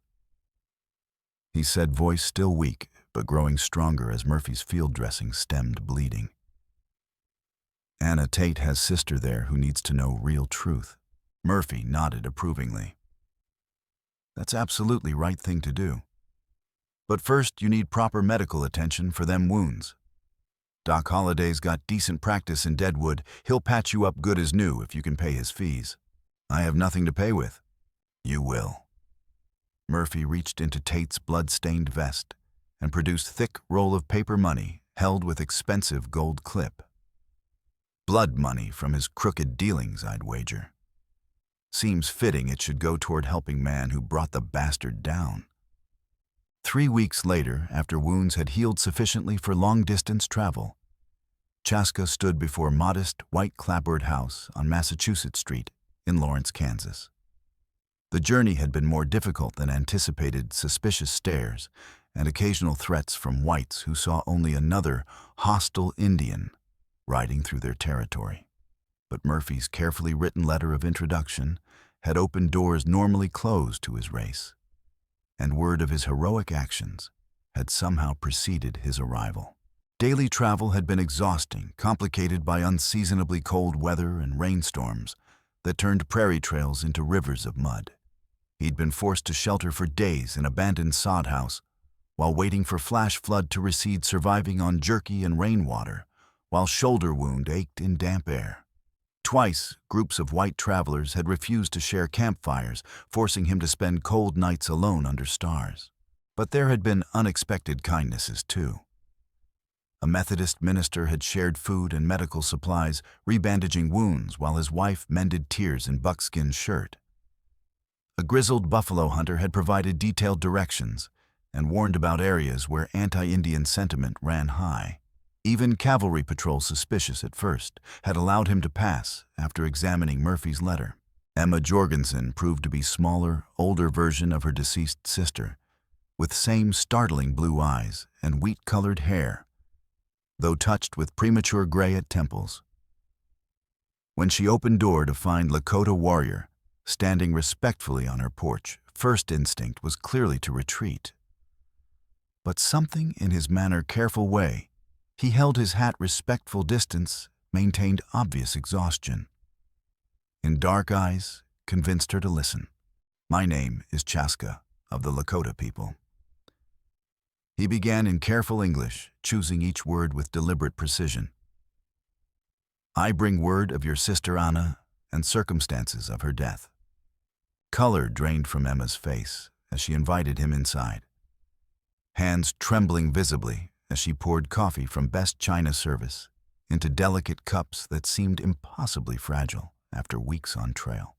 A: he said, voice still weak but growing stronger as Murphy's field dressing stemmed bleeding. Anna Tate has sister there who needs to know real truth. Murphy nodded approvingly. That's absolutely right thing to do. But first, you need proper medical attention for them wounds. Doc Holliday's got decent practice in Deadwood. He'll patch you up good as new if you can pay his fees. I have nothing to pay with. You will. Murphy reached into Tate's blood-stained vest and produced thick roll of paper money held with expensive gold clip. Blood money from his crooked dealings, I'd wager. Seems fitting it should go toward helping man who brought the bastard down. 3 weeks later, after wounds had healed sufficiently for long-distance travel, Chaska stood before modest, white-clapboard house on Massachusetts Street in Lawrence, Kansas. The journey had been more difficult than anticipated, suspicious stares and occasional threats from whites who saw only another hostile Indian riding through their territory. But Murphy's carefully written letter of introduction had opened doors normally closed to his race, and word of his heroic actions had somehow preceded his arrival. Daily travel had been exhausting, complicated by unseasonably cold weather and rainstorms that turned prairie trails into rivers of mud. He'd been forced to shelter for days in abandoned sod house while waiting for flash flood to recede, surviving on jerky and rainwater, while shoulder wound ached in damp air. Twice, groups of white travelers had refused to share campfires, forcing him to spend cold nights alone under stars. But there had been unexpected kindnesses, too. A Methodist minister had shared food and medical supplies, rebandaging wounds while his wife mended tears in buckskin shirt. A grizzled buffalo hunter had provided detailed directions and warned about areas where anti-Indian sentiment ran high. Even cavalry patrol, suspicious at first, had allowed him to pass after examining Murphy's letter. Emma Jorgensen proved to be smaller, older version of her deceased sister, with same startling blue eyes and wheat-colored hair, though touched with premature gray at temples. When she opened door to find Lakota warrior standing respectfully on her porch, first instinct was clearly to retreat. But something in his manner careful way, he held his hat respectful distance, maintained obvious exhaustion. In dark eyes, convinced her to listen. My name is Chaska, of the Lakota people. He began in careful English, choosing each word with deliberate precision. I bring word of your sister Anna and circumstances of her death. Color drained from Emma's face as she invited him inside, hands trembling visibly as she poured coffee from best china service into delicate cups that seemed impossibly fragile after weeks on trail.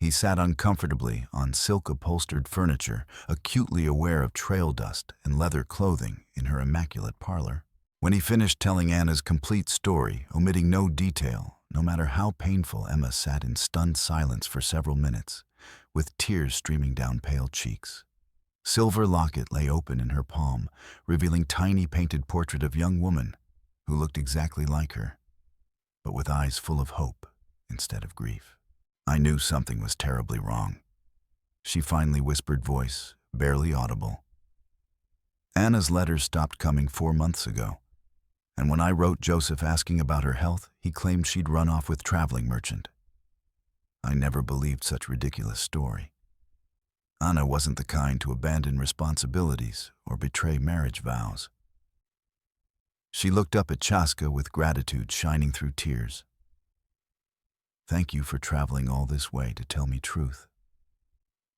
A: He sat uncomfortably on silk-upholstered furniture, acutely aware of trail dust and leather clothing in her immaculate parlor. When he finished telling Anna's complete story, omitting no detail, no matter how painful, Emma sat in stunned silence for several minutes, with tears streaming down pale cheeks. Silver locket lay open in her palm, revealing tiny painted portrait of young woman who looked exactly like her, but with eyes full of hope instead of grief. I knew something was terribly wrong. She finally whispered, voice barely audible. Anna's letters stopped coming 4 months ago, and when I wrote Joseph asking about her health, he claimed she'd run off with traveling merchant. I never believed such ridiculous story. Anna wasn't the kind to abandon responsibilities or betray marriage vows. She looked up at Chaska with gratitude shining through tears. Thank you for traveling all this way to tell me truth.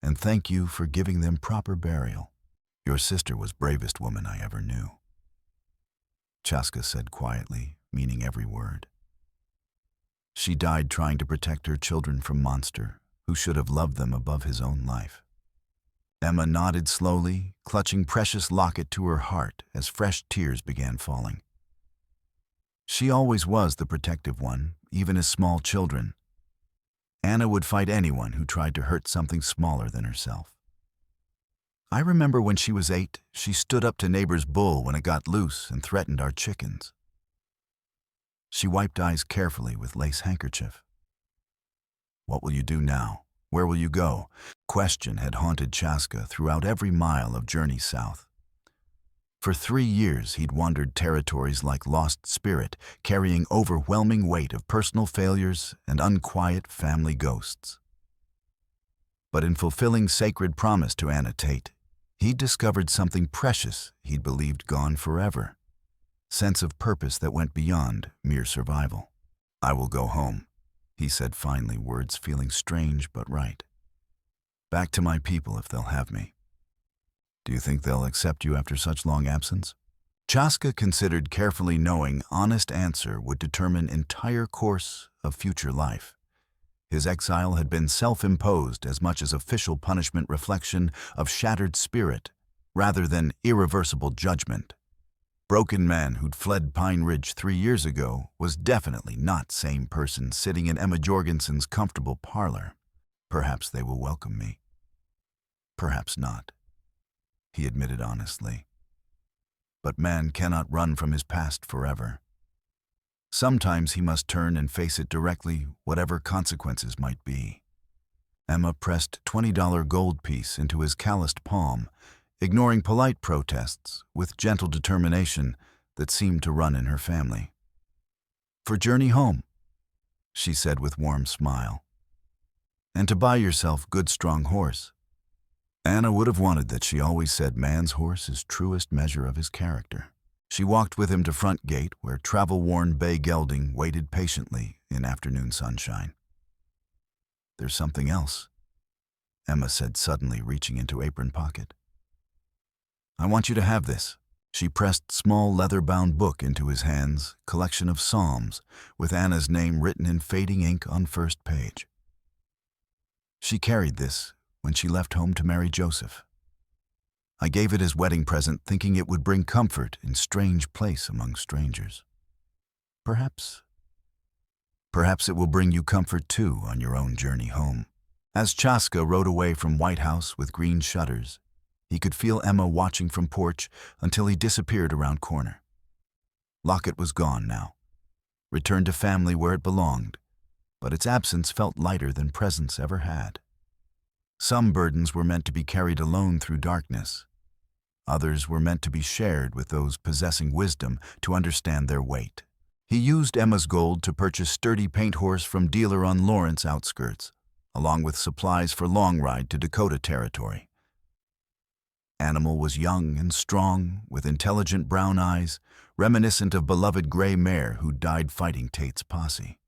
A: And thank you for giving them proper burial. Your sister was bravest woman I ever knew. Chaska said quietly, meaning every word. She died trying to protect her children from monster, who should have loved them above his own life. Emma nodded slowly, clutching precious locket to her heart as fresh tears began falling. She always was the protective one, even as small children. Anna would fight anyone who tried to hurt something smaller than herself. I remember when she was 8, she stood up to neighbor's bull when it got loose and threatened our chickens. She wiped eyes carefully with lace handkerchief. What will you do now? Where will you go? Question had haunted Chaska throughout every mile of journey south. For 3 years, he'd wandered territories like lost spirit, carrying overwhelming weight of personal failures and unquiet family ghosts. But in fulfilling sacred promise to Anna Tate, he'd discovered something precious he'd believed gone forever. Sense of purpose that went beyond mere survival. I will go home, he said finally, words feeling strange but right. Back to my people if they'll have me. Do you think they'll accept you after such long absence? Chaska considered carefully, knowing honest answer would determine entire course of future life. His exile had been self-imposed as much as official punishment, reflection of shattered spirit rather than irreversible judgment. Broken man who'd fled Pine Ridge 3 years ago was definitely not same person sitting in Emma Jorgensen's comfortable parlor. Perhaps they will welcome me. Perhaps not, he admitted honestly. But man cannot run from his past forever. Sometimes he must turn and face it directly, whatever consequences might be. Emma pressed $20 gold piece into his calloused palm, ignoring polite protests with gentle determination that seemed to run in her family. For journey home, she said with warm smile. And to buy yourself good strong horse. Anna would have wanted that. She always said man's horse is truest measure of his character. She walked with him to front gate where travel-worn bay gelding waited patiently in afternoon sunshine. There's something else, Emma said suddenly, reaching into apron pocket. I want you to have this. She pressed small leather-bound book into his hands, collection of psalms, with Anna's name written in fading ink on first page. She carried this when she left home to marry Joseph. I gave it as wedding present, thinking it would bring comfort in strange place among strangers. Perhaps it will bring you comfort too on your own journey home. As Chaska rode away from White House with green shutters, he could feel Emma watching from porch until he disappeared around corner. Locket was gone now, returned to family where it belonged, but its absence felt lighter than presence ever had. Some burdens were meant to be carried alone through darkness. Others were meant to be shared with those possessing wisdom to understand their weight. He used Emma's gold to purchase sturdy paint horse from dealer on Lawrence outskirts, along with supplies for long ride to Dakota Territory. Animal was young and strong, with intelligent brown eyes, reminiscent of beloved gray mare who died fighting Tate's posse.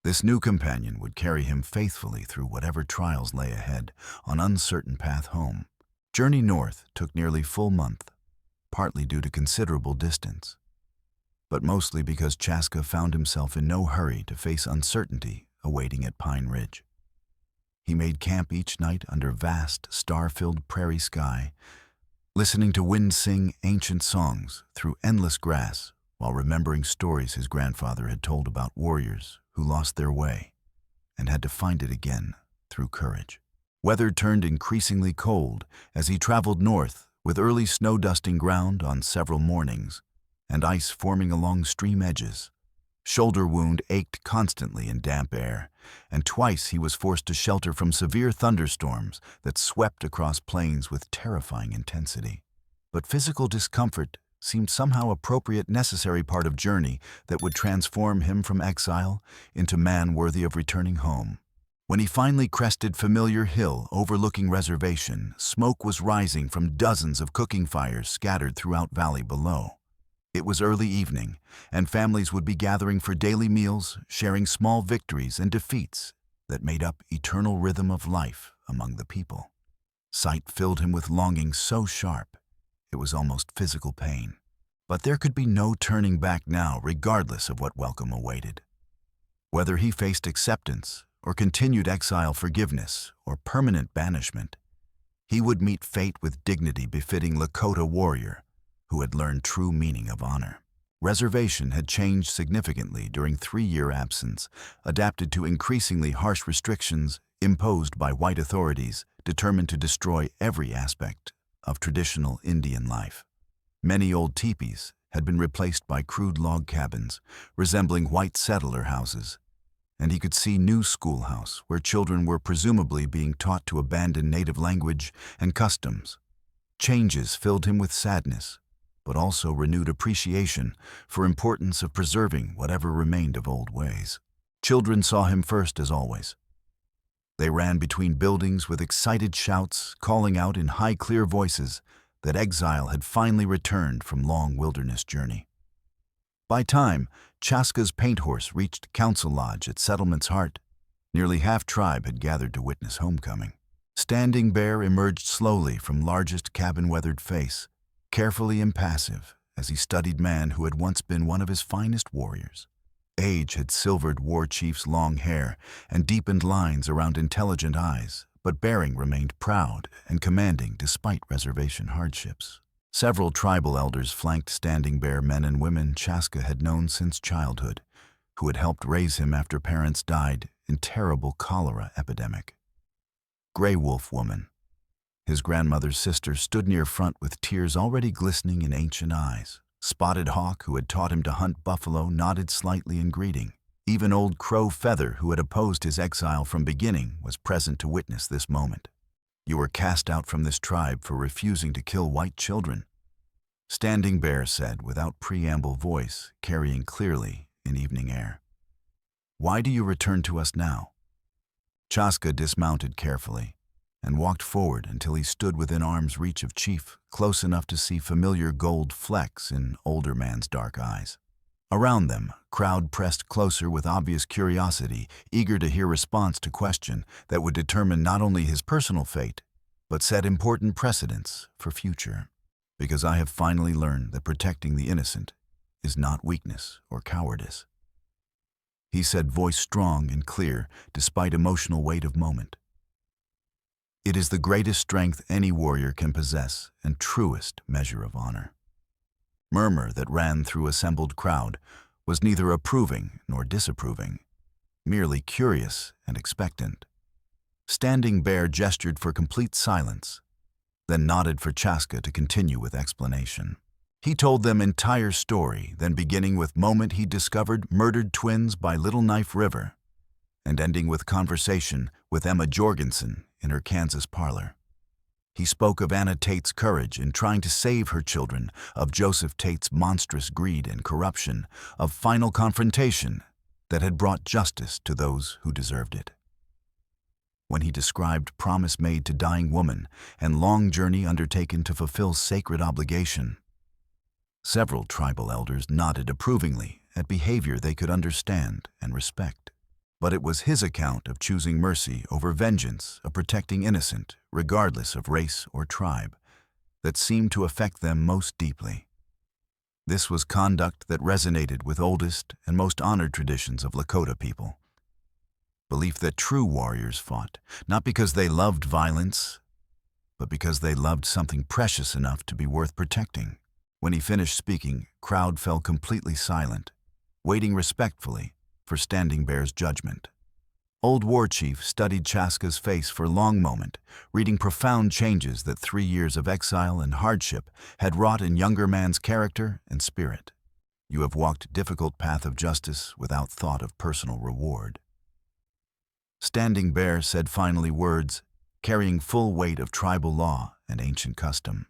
A: This new companion would carry him faithfully through whatever trials lay ahead on uncertain path home. Journey north took nearly full month, partly due to considerable distance, but mostly because Chaska found himself in no hurry to face uncertainty awaiting at Pine Ridge. He made camp each night under vast, star-filled prairie sky, listening to wind sing ancient songs through endless grass while remembering stories his grandfather had told about warriors who lost their way and had to find it again through courage. Weather turned increasingly cold as he traveled north, with early snow dusting ground on several mornings and ice forming along stream edges. Shoulder wound ached constantly in damp air, and twice he was forced to shelter from severe thunderstorms that swept across plains with terrifying intensity. But physical discomfort seemed somehow appropriate, necessary part of journey that would transform him from exile into man worthy of returning home. When he finally crested familiar hill overlooking reservation, smoke was rising from dozens of cooking fires scattered throughout valley below. It was early evening, and families would be gathering for daily meals, sharing small victories and defeats that made up eternal rhythm of life among the people. Sight filled him with longing so sharp, it was almost physical pain. But there could be no turning back now, regardless of what welcome awaited. Whether he faced acceptance, or continued exile, forgiveness, or permanent banishment, he would meet fate with dignity befitting Lakota warrior who had learned true meaning of honor. Reservation had changed significantly during 3-year absence, adapted to increasingly harsh restrictions imposed by white authorities determined to destroy every aspect of traditional Indian life. Many old teepees had been replaced by crude log cabins resembling white settler houses, and he could see new schoolhouse where children were presumably being taught to abandon native language and customs. Changes filled him with sadness, but also renewed appreciation for importance of preserving whatever remained of old ways. Children saw him first as always. They ran between buildings with excited shouts, calling out in high, clear voices that exile had finally returned from long wilderness journey. By time Chaska's paint horse reached Council Lodge at Settlement's heart, nearly half tribe had gathered to witness homecoming. Standing Bear emerged slowly from largest cabin-weathered face, carefully impassive as he studied man who had once been one of his finest warriors. Age had silvered war chief's long hair and deepened lines around intelligent eyes, but bearing remained proud and commanding despite reservation hardships. Several tribal elders flanked Standing Bear, men and women Chaska had known since childhood, who had helped raise him after parents died in terrible cholera epidemic. Gray Wolf Woman, his grandmother's sister, stood near front with tears already glistening in ancient eyes. Spotted Hawk, who had taught him to hunt buffalo, nodded slightly in greeting. Even old Crow Feather, who had opposed his exile from beginning, was present to witness this moment. "You were cast out from this tribe for refusing to kill white children," Standing Bear said without preamble, voice carrying clearly in evening air. "Why do you return to us now?" Chaska dismounted carefully and walked forward until he stood within arm's reach of Chief, close enough to see familiar gold flecks in older man's dark eyes. Around them, crowd pressed closer with obvious curiosity, eager to hear response to question that would determine not only his personal fate, but set important precedents for future. "Because I have finally learned that protecting the innocent is not weakness or cowardice," he said, voice strong and clear despite emotional weight of moment. "It is the greatest strength any warrior can possess and truest measure of honor." Murmur that ran through assembled crowd was neither approving nor disapproving, merely curious and expectant. Standing Bear gestured for complete silence, then nodded for Chaska to continue with explanation. He told them entire story, then beginning with moment he discovered murdered twins by Little Knife River, and ending with conversation with Emma Jorgensen in her Kansas parlor. He spoke of Anna Tate's courage in trying to save her children, of Joseph Tate's monstrous greed and corruption, of final confrontation that had brought justice to those who deserved it. When he described promise made to dying woman and long journey undertaken to fulfill sacred obligation, several tribal elders nodded approvingly at behavior they could understand and respect. But it was his account of choosing mercy over vengeance, of protecting innocent, regardless of race or tribe, that seemed to affect them most deeply. This was conduct that resonated with oldest and most honored traditions of Lakota people. Belief that true warriors fought, not because they loved violence, but because they loved something precious enough to be worth protecting. When he finished speaking, crowd fell completely silent, waiting respectfully for Standing Bear's judgment. Old War Chief studied Chaska's face for a long moment, reading profound changes that 3 years of exile and hardship had wrought in younger man's character and spirit. You have walked difficult path of justice without thought of personal reward. Standing Bear said finally words, carrying full weight of tribal law and ancient custom.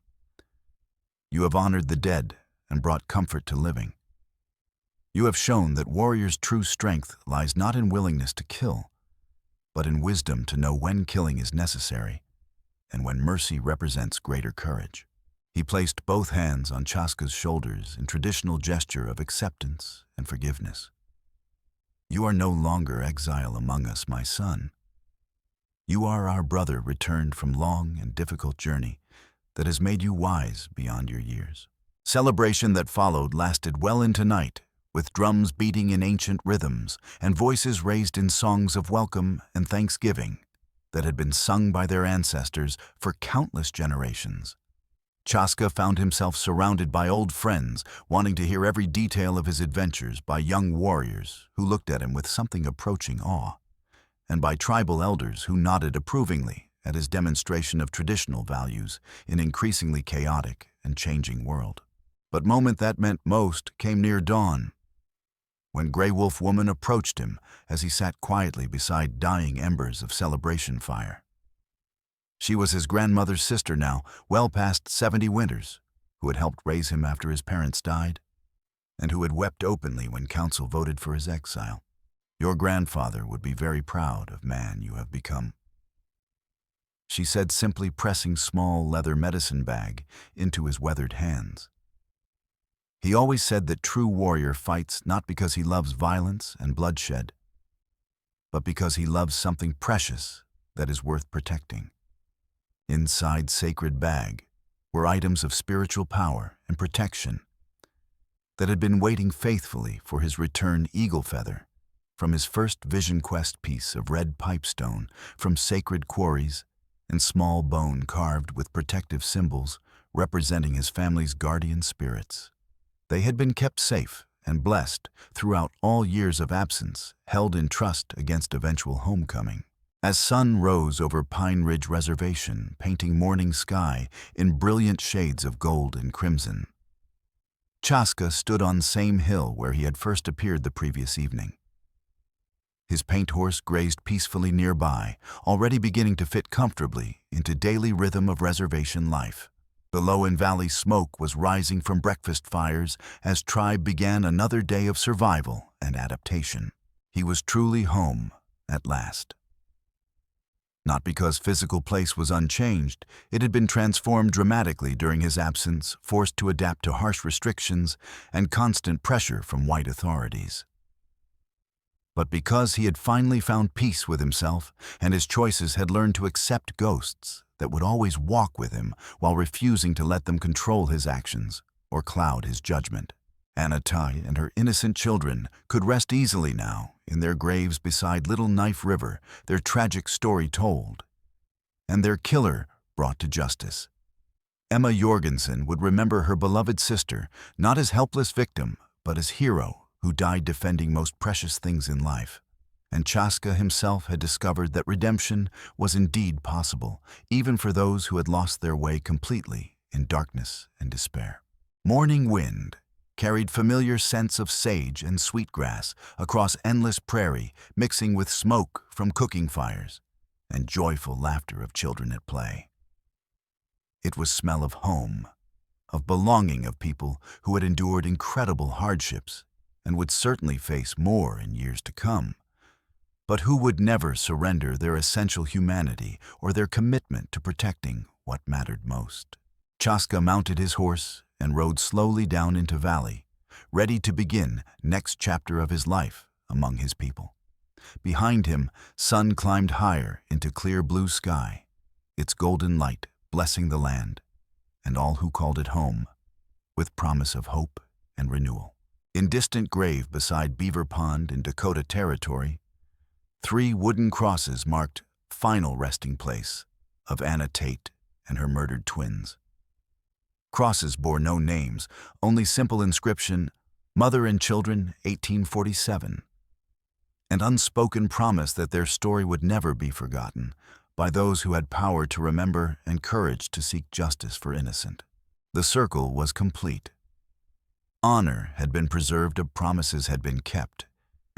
A: You have honored the dead and brought comfort to living. You have shown that warriors' true strength lies not in willingness to kill, but in wisdom to know when killing is necessary and when mercy represents greater courage. He placed both hands on Chaska's shoulders in traditional gesture of acceptance and forgiveness. You are no longer exile among us, my son. You are our brother returned from long and difficult journey that has made you wise beyond your years. Celebration that followed lasted well into night, with drums beating in ancient rhythms and voices raised in songs of welcome and thanksgiving that had been sung by their ancestors for countless generations. Chaska found himself surrounded by old friends, wanting to hear every detail of his adventures, by young warriors who looked at him with something approaching awe, and by tribal elders who nodded approvingly at his demonstration of traditional values in an increasingly chaotic and changing world. But moment that meant most came near dawn, when Grey Wolf Woman approached him as he sat quietly beside dying embers of celebration fire. She was his grandmother's sister now, well past 70 winters, who had helped raise him after his parents died, and who had wept openly when council voted for his exile. Your grandfather would be very proud of man you have become, she said, simply pressing small leather medicine bag into his weathered hands. He always said that true warrior fights not because he loves violence and bloodshed, but because he loves something precious that is worth protecting. Inside sacred bag were items of spiritual power and protection that had been waiting faithfully for his return, eagle feather from his first vision quest piece of red pipestone from sacred quarries, and small bone carved with protective symbols representing his family's guardian spirits. They had been kept safe and blessed throughout all years of absence, held in trust against eventual homecoming. As sun rose over Pine Ridge Reservation, painting morning sky in brilliant shades of gold and crimson, Chaska stood on same hill where he had first appeared the previous evening. His paint horse grazed peacefully nearby, already beginning to fit comfortably into daily rhythm of reservation life. Below in valley, smoke was rising from breakfast fires as tribe began another day of survival and adaptation. He was truly home at last. Not because physical place was unchanged, it had been transformed dramatically during his absence, forced to adapt to harsh restrictions and constant pressure from white authorities. But because he had finally found peace with himself, and his choices had learned to accept ghosts that would always walk with him while refusing to let them control his actions or cloud his judgment. Anatai and her innocent children could rest easily now in their graves beside Little Knife River, their tragic story told, and their killer brought to justice. Emma Jorgensen would remember her beloved sister not as helpless victim, but as hero who died defending most precious things in life. And Chaska himself had discovered that redemption was indeed possible, even for those who had lost their way completely in darkness and despair. Morning wind carried familiar scents of sage and sweetgrass across endless prairie, mixing with smoke from cooking fires and joyful laughter of children at play. It was smell of home, of belonging, of people who had endured incredible hardships and would certainly face more in years to come, but who would never surrender their essential humanity or their commitment to protecting what mattered most. Chaska mounted his horse and rode slowly down into valley, ready to begin next chapter of his life among his people. Behind him, sun climbed higher into clear blue sky, its golden light blessing the land and all who called it home, with promise of hope and renewal. In distant grave beside Beaver Pond in Dakota Territory, 3 wooden crosses marked final resting place of Anna Tate and her murdered twins. Crosses bore no names, only simple inscription, Mother and Children, 1847, an unspoken promise that their story would never be forgotten by those who had power to remember and courage to seek justice for innocent. The circle was complete. Honor had been preserved, promises had been kept,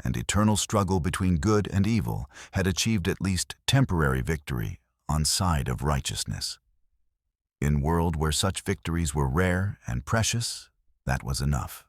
A: and eternal struggle between good and evil had achieved at least temporary victory on side of righteousness. In a world where such victories were rare and precious, that was enough.